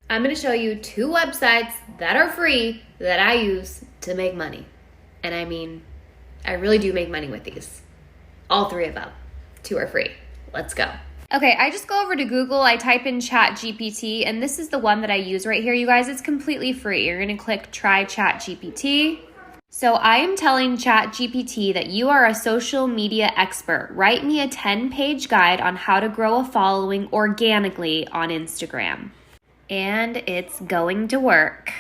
I'm going to show you 2 websites that are free that I use to make money. And I mean, I really do make money with these. All 3 of them. 2 are free. Let's go. Okay, I just go over to Google, I type in ChatGPT, and this is the one that I use right here, you guys. It's completely free. You're going to click Try ChatGPT. So I am telling ChatGPT that you are a social media expert. Write me a 10-page guide on how to grow a following organically on Instagram. And it's going to work.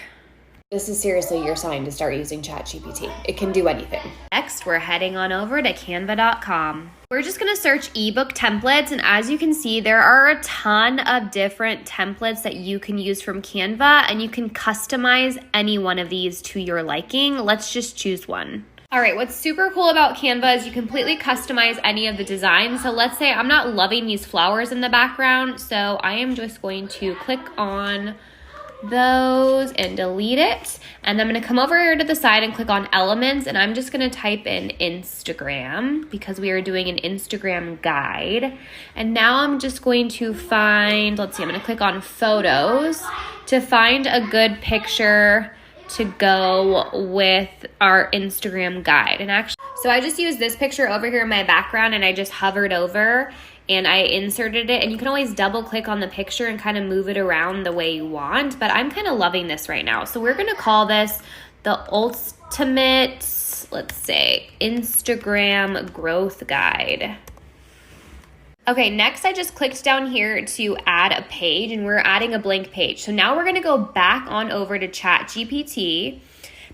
This is seriously your sign to start using ChatGPT. It can do anything. Next, we're heading on over to canva.com. We're just going to search ebook templates, and as you can see, there are a ton of different templates that you can use from Canva, and you can customize any one of these to your liking. Let's just choose one. All right, what's super cool about Canva is you completely customize any of the designs. So let's say I'm not loving these flowers in the background, so I am just going to click on those and delete it. And I'm going to come over here to the side and click on elements, and I'm just going to type in Instagram because we are doing an Instagram guide. And now I'm just going to find, let's see, I'm going to click on photos to find a good picture to go with our Instagram guide. And actually, so I just used this picture over here in my background, and I just hovered over and I inserted it, and you can always double click on the picture and kind of move it around the way you want, but I'm kind of loving this right now. So we're going to call this the ultimate, let's say, Instagram growth guide. Okay, next I just clicked down here to add a page, and we're adding a blank page. So now we're going to go back on over to ChatGPT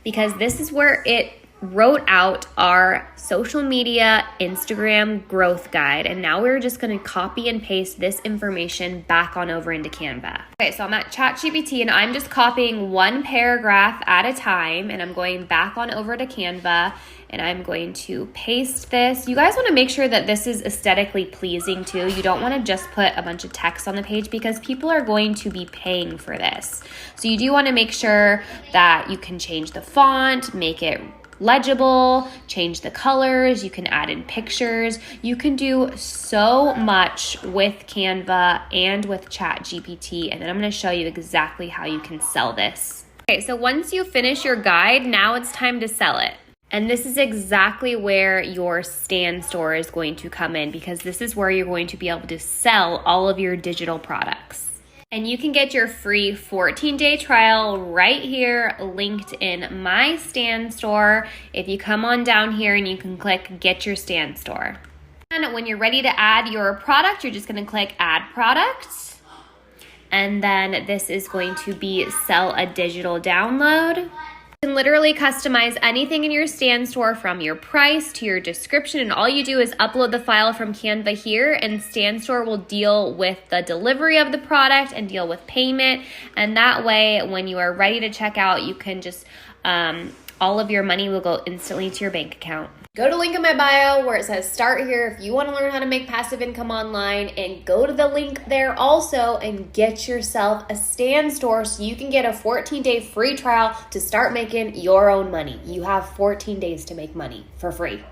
because this is where it wrote out our social media Instagram growth guide, and now we're just going to copy and paste this information back on over into Canva. Okay, so I'm at ChatGPT, and I'm just copying one paragraph at a time, and I'm going back on over to Canva, and I'm going to paste this. You guys want to make sure that this is aesthetically pleasing too. You don't want to just put a bunch of text on the page because people are going to be paying for this. So you do want to make sure that you can change the font, make it legible, change the colors, you can add in pictures. You can do so much with Canva and with ChatGPT, and then I'm going to show you exactly how you can sell this. Okay, so once you finish your guide, now it's time to sell it. And this is exactly where your stand store is going to come in, because this is where you're going to be able to sell all of your digital products. And you can get your free 14-day trial right here linked in my stand store. If you come on down here and you can click get your stand store. And when you're ready to add your product, you're just going to click add product. And then this is going to be sell a digital download. You can literally customize anything in your stand store from your price to your description, and all you do is upload the file from Canva here, and stand store will deal with the delivery of the product and deal with payment. And that way, when you are ready to check out, you can just all of your money will go instantly to your bank account. Go to link in my bio where it says start here if you want to learn how to make passive income online, and go to the link there also and get yourself a stand store so you can get a 14-day free trial to start making your own money. You have 14 days to make money for free.